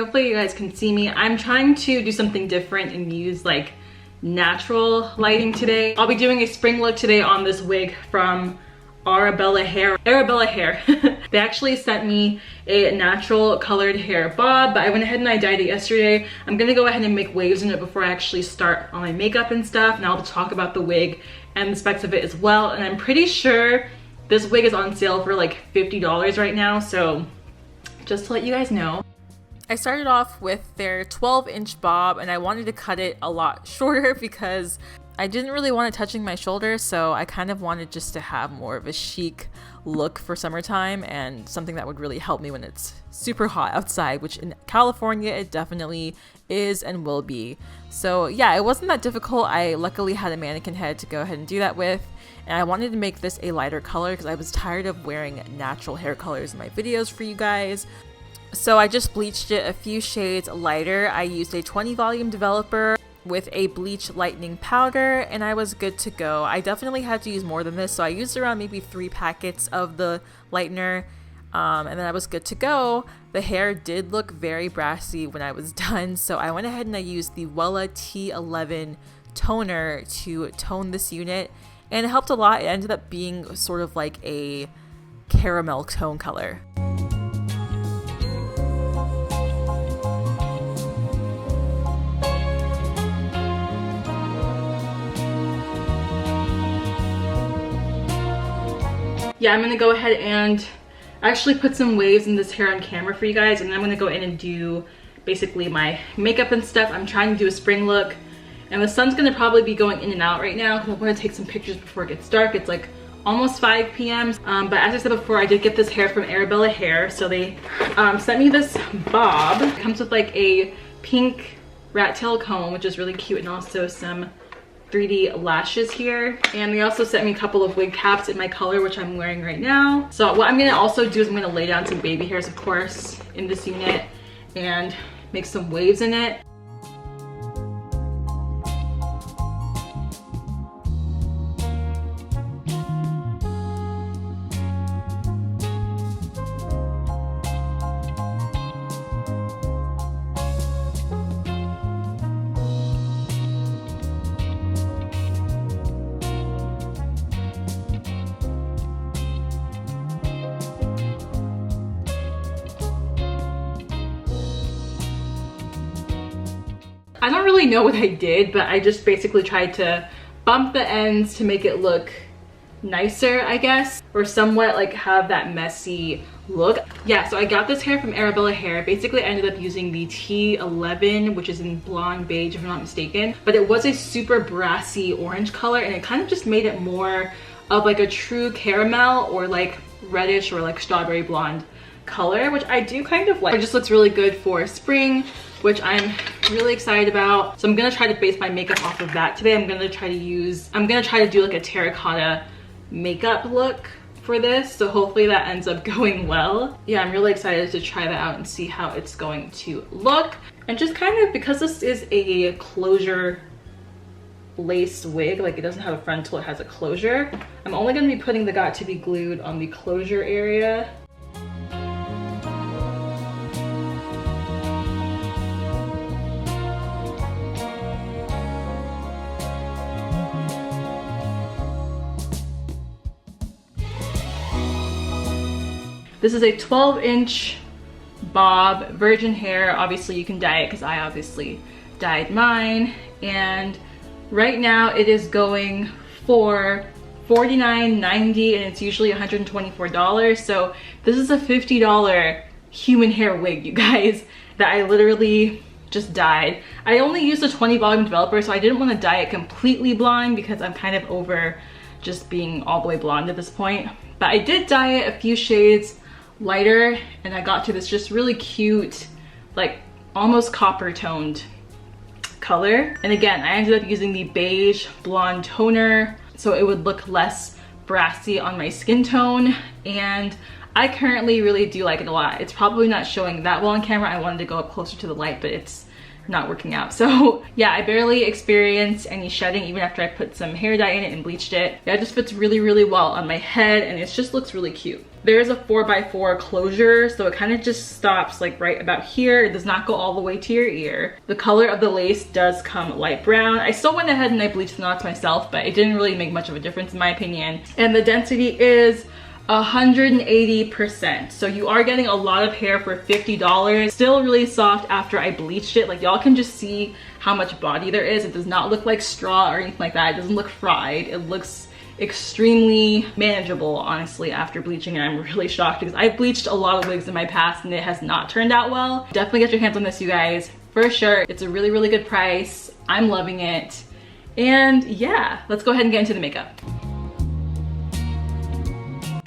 Hopefully you guys can see me. I'm trying to do something different and use like natural lighting today. I'll be doing a spring look today on this wig from Arabella hair. They actually sent me a natural colored hair bob, but I went ahead and I dyed it yesterday. I'm gonna go ahead and make waves in it before I actually start on my makeup and stuff, and I'll talk about the wig and the specs of it as well. And I'm pretty sure this wig is on sale for like $50 right now, so just to let you guys know. I started off with their 12-inch bob, and I wanted to cut it a lot shorter because I didn't really want it touching my shoulder, so I kind of wanted just to have more of a chic look for summertime and something that would really help me when it's super hot outside, which in California it definitely is and will be. So yeah, it wasn't that difficult. I luckily had a mannequin head to go ahead and do that with, and I wanted to make this a lighter color because I was tired of wearing natural hair colors in my videos for you guys. So I just bleached it a few shades lighter. I used a 20 volume developer with a bleach lightening powder, and I was good to go. I definitely had to use more than this, so I used around maybe 3 packets of the lightener, and then I was good to go. The hair did look very brassy when I was done, so I went ahead and I used the Wella T11 toner to tone this unit, and it helped a lot. It ended up being sort of like a caramel tone color. Yeah, I'm gonna go ahead and actually put some waves in this hair on camera for you guys, and then I'm gonna go in and do basically my makeup and stuff. I'm trying to do a spring look, and the sun's gonna probably be going in and out right now because I want to take some pictures before it gets dark. It's like almost 5 p.m. But as I said before, I did get this hair from Arabella hair. So they sent me this bob. It comes with like a pink rat tail comb, which is really cute, and also some 3D lashes here. And they also sent me a couple of wig caps in my color, which I'm wearing right now. So what I'm gonna also do is I'm gonna lay down some baby hairs, of course, in this unit and make some waves in it. I don't really know what I did, but I just basically tried to bump the ends to make it look nicer, I guess, or somewhat like have that messy look. Yeah, so I got this hair from Arabella hair. Basically I ended up using the T11, which is in blonde beige if I'm not mistaken, but it was a super brassy orange color, and it kind of just made it more of like a true caramel or like reddish or like strawberry blonde color, which I do kind of like. It just looks really good for spring, which I'm really excited about. So I'm gonna try to base my makeup off of that today. I'm gonna try to do like a terracotta makeup look for this, so hopefully that ends up going well. Yeah, I'm really excited to try that out and see how it's going to look. And just kind of, because this is a closure lace wig, like it doesn't have a frontal, it has a closure, I'm only gonna be putting the Got To Be Glued on the closure area. This is a 12-inch bob, virgin hair. Obviously you can dye it because I obviously dyed mine. And right now it is going for $49.90, and it's usually $124. So this is a $50 human hair wig, you guys, that I literally just dyed. I only used a 20 volume developer, so I didn't want to dye it completely blonde because I'm kind of over just being all the way blonde at this point. But I did dye it a few shades lighter, and I got to this just really cute, like almost copper toned color. And again, I ended up using the beige blonde toner so it would look less brassy on my skin tone, and I currently really do like it a lot. It's probably not showing that well on camera. I wanted to go up closer to the light, but it's not working out. So yeah, I barely experienced any shedding even after I put some hair dye in it and bleached it. Yeah, it just fits really, really well on my head, and it just looks really cute. There's a 4x4 closure, so it kind of just stops like right about here. It does not go all the way to your ear. The color of the lace does come light brown. I still went ahead and I bleached the knots myself, but it didn't really make much of a difference in my opinion. And the density is 180%. So you are getting a lot of hair for $50. Still really soft after I bleached it. Like y'all can just see how much body there is. It does not look like straw or anything like that. It doesn't look fried. It looks extremely manageable, honestly, after bleaching. And I'm really shocked because I've bleached a lot of wigs in my past and it has not turned out well. Definitely get your hands on this, you guys, for sure. It's a really, really good price. I'm loving it. And yeah, let's go ahead and get into the makeup.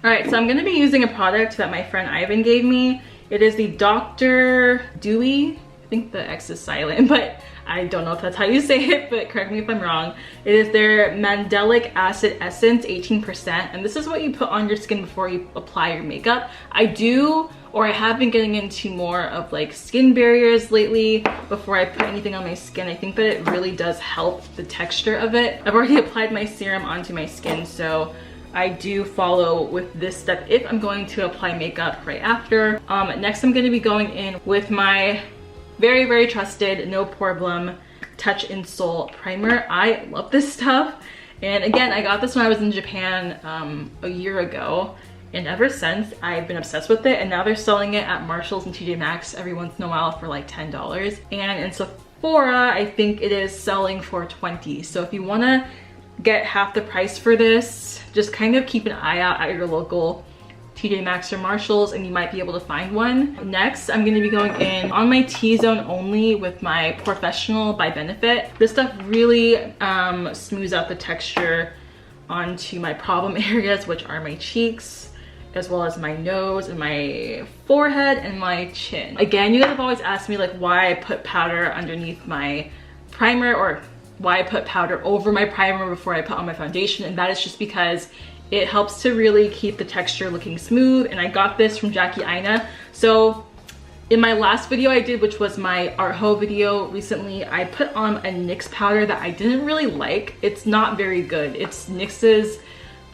All right, so I'm gonna be using a product that my friend Ivan gave me. It is the Dr. Dewy. I think the X is silent, but I don't know if that's how you say it, but correct me if I'm wrong. It is their Mandelic Acid Essence, 18%. And this is what you put on your skin before you apply your makeup. I have been getting into more of like skin barriers lately before I put anything on my skin. I think that it really does help the texture of it. I've already applied my serum onto my skin, so I do follow with this step if I'm going to apply makeup right after. Next, I'm going to be going in with my very, very trusted No Problem Touch in Sol primer. I love this stuff. And again, I got this when I was in Japan a year ago. And ever since, I've been obsessed with it. And now they're selling it at Marshall's and TJ Maxx every once in a while for like $10. And in Sephora, I think it is selling for $20. So if you want to get half the price for this, just kind of keep an eye out at your local TJ Maxx or Marshalls and you might be able to find one. Next, I'm going to be going in on my T-zone only with my Professional by Benefit. This stuff really smooths out the texture onto my problem areas, which are my cheeks, as well as my nose and my forehead and my chin. Again, you guys have always asked me like why I put powder underneath my primer or why I put powder over my primer before I put on my foundation, and that is just because it helps to really keep the texture looking smooth. And I got this from Jackie Aina. So in my last video I did, which was my Arho video recently, I put on a NYX powder that I didn't really like. It's not very good. It's NYX's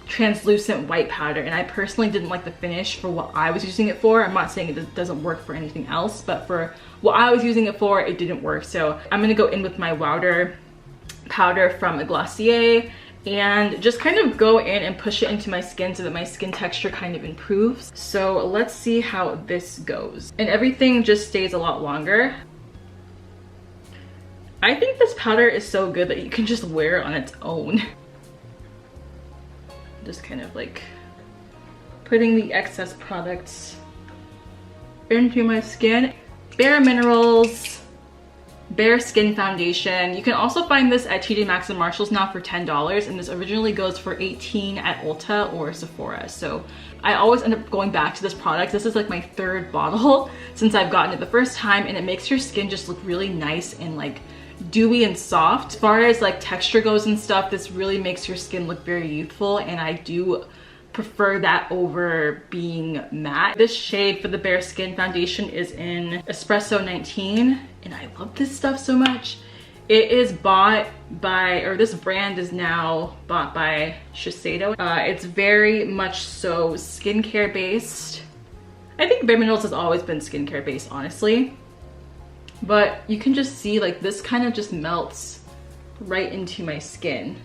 translucent white powder, and I personally didn't like the finish for what I was using it for. I'm not saying it doesn't work for anything else, but for what I was using it for, it didn't work. So I'm gonna go in with my Wowder powder from Glossier and just kind of go in and push it into my skin so that my skin texture kind of improves. So let's see how this goes. And everything just stays a lot longer. I think this powder is so good that you can just wear it on its own. Just kind of like putting the excess products into my skin. Bare Minerals Bare Skin Foundation. You can also find this at TJ Maxx and Marshalls now for $10, and this originally goes for $18 at Ulta or Sephora. So I always end up going back to this product. This is like my third bottle since I've gotten it the first time, and it makes your skin just look really nice and like dewy and soft. As far as like texture goes and stuff, this really makes your skin look very youthful, and I do prefer that over being matte. This shade for the Bare Skin Foundation is in Espresso 19, and I love this stuff so much. It is bought by, or this brand is now bought by Shiseido. It's very much so skincare based. I think Bare Minerals has always been skincare based, honestly. But you can just see like this kind of just melts right into my skin.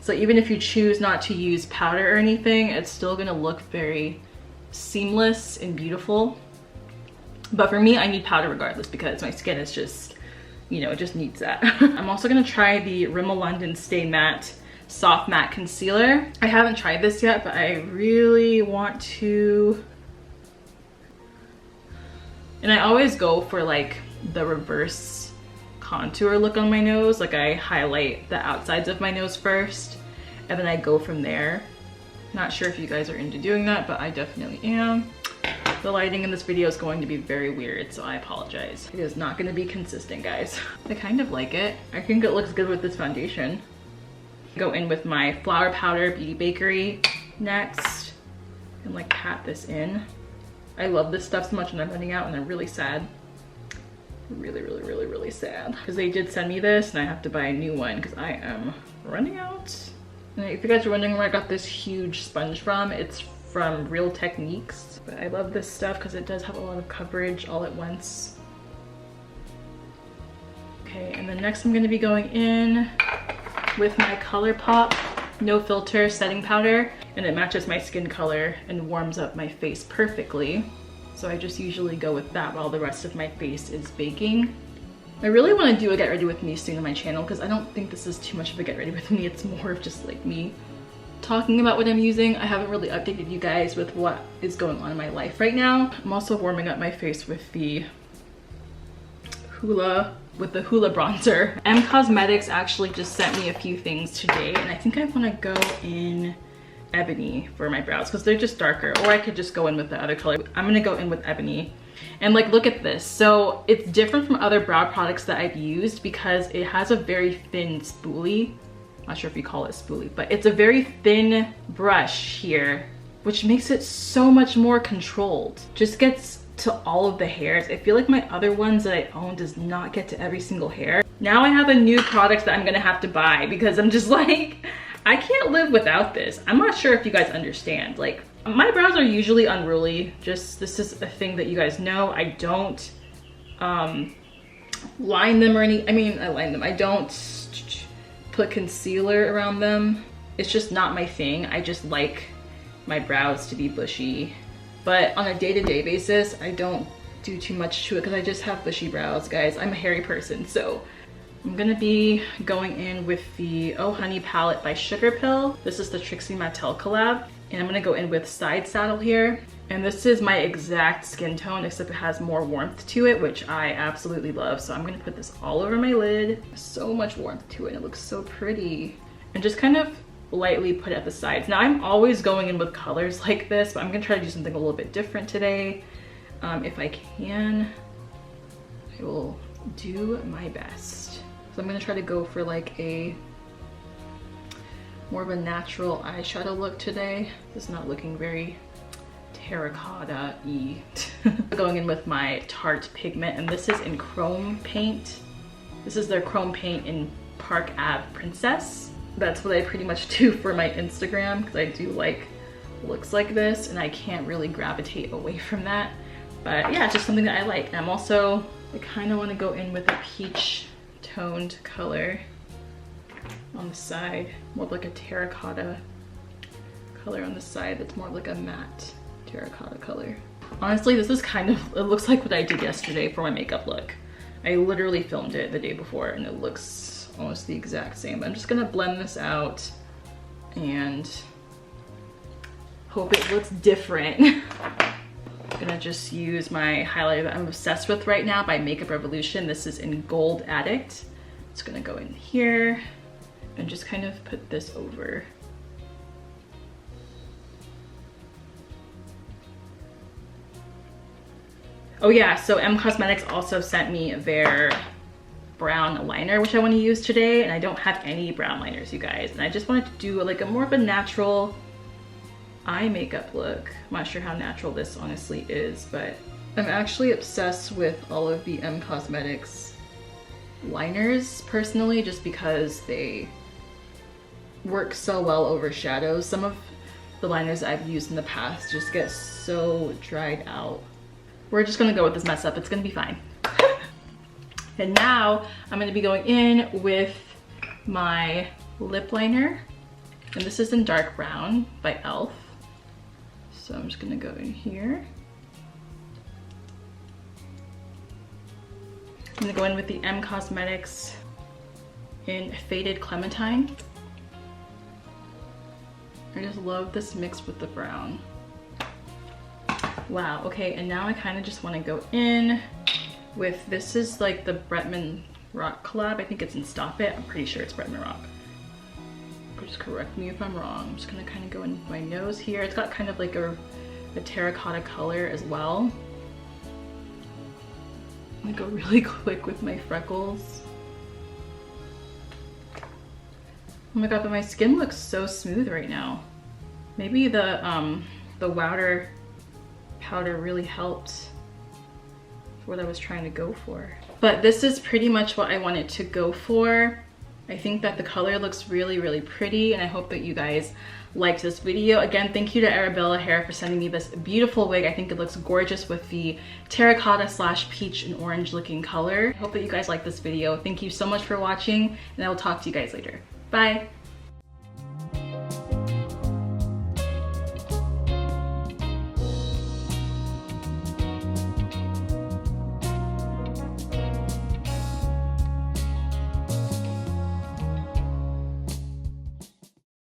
So even if you choose not to use powder or anything, it's still gonna look very seamless and beautiful. But for me, I need powder regardless because my skin is just, you know, it just needs that. I'm also gonna try the Rimmel London Stay Matte Soft Matte Concealer. I haven't tried this yet, but I really want to. And I always go for like the reverse contour look on my nose. Like I highlight the outsides of my nose first and then I go from there. Not sure if you guys are into doing that, but I definitely am. The lighting in this video is going to be very weird, so I apologize. It is not going to be consistent, guys. I kind of like it. I think it looks good with this foundation. Go in with my Flower Powder Beauty Bakery next and like pat this in. I love this stuff so much and I'm running out and I'm really sad. Really sad because they did send me this and I have to buy a new one because I am running out. And if you guys are wondering where I got this huge sponge from, it's from Real Techniques. But I love this stuff because it does have a lot of coverage all at once. Okay, and then next I'm going to be going in with my ColourPop No Filter setting powder, and it matches my skin color and warms up my face perfectly. So I just usually go with that while the rest of my face is baking. I really want to do a get ready with me soon on my channel because I don't think this is too much of a get ready with me. It's more of just like me talking about what I'm using. I haven't really updated you guys with what is going on in my life right now. I'm also warming up my face with the Hoola bronzer. M Cosmetics actually just sent me a few things today, and I think I want to go in ebony for my brows because they're just darker, or I could just go in with the other color. I'm gonna go in with ebony. And like, look at this. So it's different from other brow products that I've used because it has a very thin spoolie. Not sure if you call it spoolie, but it's a very thin brush here, which makes it so much more controlled. Just gets to all of the hairs. I feel like my other ones that I own does not get to every single hair. Now I have a new product that I'm gonna have to buy because I'm just like, I can't live without this. I'm not sure if you guys understand. Like, my brows are usually unruly. Just, this is a thing that you guys know. I don't line them or I line them. I don't put concealer around them. It's just not my thing. I just like my brows to be bushy. But on a day-to-day basis, I don't do too much to it because I just have bushy brows, guys. I'm a hairy person, so I'm gonna be going in with the Oh Honey palette by Sugar Pill. This is the Trixie Mattel collab. And I'm gonna go in with Side Saddle here. And this is my exact skin tone, except it has more warmth to it, which I absolutely love. So I'm gonna put this all over my lid. So much warmth to it, and it looks so pretty. And just kind of lightly put it at the sides. Now I'm always going in with colors like this, but I'm gonna try to do something a little bit different today. If I can, I will do my best. So I'm gonna try to go for like a more of a natural eyeshadow look today. This is not looking very terracotta-y. Going in with my Tarte pigment, and this is in Chrome Paint. This is their Chrome Paint in Park Ave Princess. That's what I pretty much do for my Instagram because I do like looks like this, and I can't really gravitate away from that. But yeah, it's just something that I like. And I kind of want to go in with a peach toned color on the side, more like a terracotta color on the side that's more like a matte terracotta color. Honestly, this is kind of, it looks like what I did yesterday for my makeup look. I literally filmed it the day before and it looks almost the exact same. I'm just gonna blend this out and hope it looks different. I'm gonna just use my highlighter that I'm obsessed with right now by Makeup Revolution. This is in Gold Addict. It's gonna go in here and just kind of put this over. Oh yeah, so M Cosmetics also sent me their brown liner, which I want to use today, and I don't have any brown liners, you guys. And I just wanted to do like a more of a natural eye makeup look. I'm not sure how natural this honestly is, but I'm actually obsessed with all of the M Cosmetics liners personally, just because they work so well over shadows. Some of the liners I've used in the past just get so dried out. We're just gonna go with this mess up. It's gonna be fine. And now I'm gonna be going in with my lip liner. And this is in Dark Brown by e.l.f. So I'm just gonna go in here. I'm gonna go in with the M Cosmetics in Faded Clementine. I just love this mix with the brown. Wow, okay, and now I kind of just want to go in with, this is like the Bretman Rock collab. I think it's in Stop It. I'm pretty sure it's Bretman Rock. Just correct me if I'm wrong. I'm just gonna kind of go in my nose here. It's got kind of like a terracotta color as well. I'm gonna go really quick with my freckles. Oh my god, but my skin looks so smooth right now. Maybe the Wowder powder really helped for what I was trying to go for. But this is pretty much what I wanted to go for. I think that the color looks really, really pretty, and I hope that you guys liked this video. Again, thank you to Arabella Hair for sending me this beautiful wig. I think it looks gorgeous with the terracotta slash peach and orange looking color. I hope that you guys like this video. Thank you so much for watching, and I will talk to you guys later. Bye.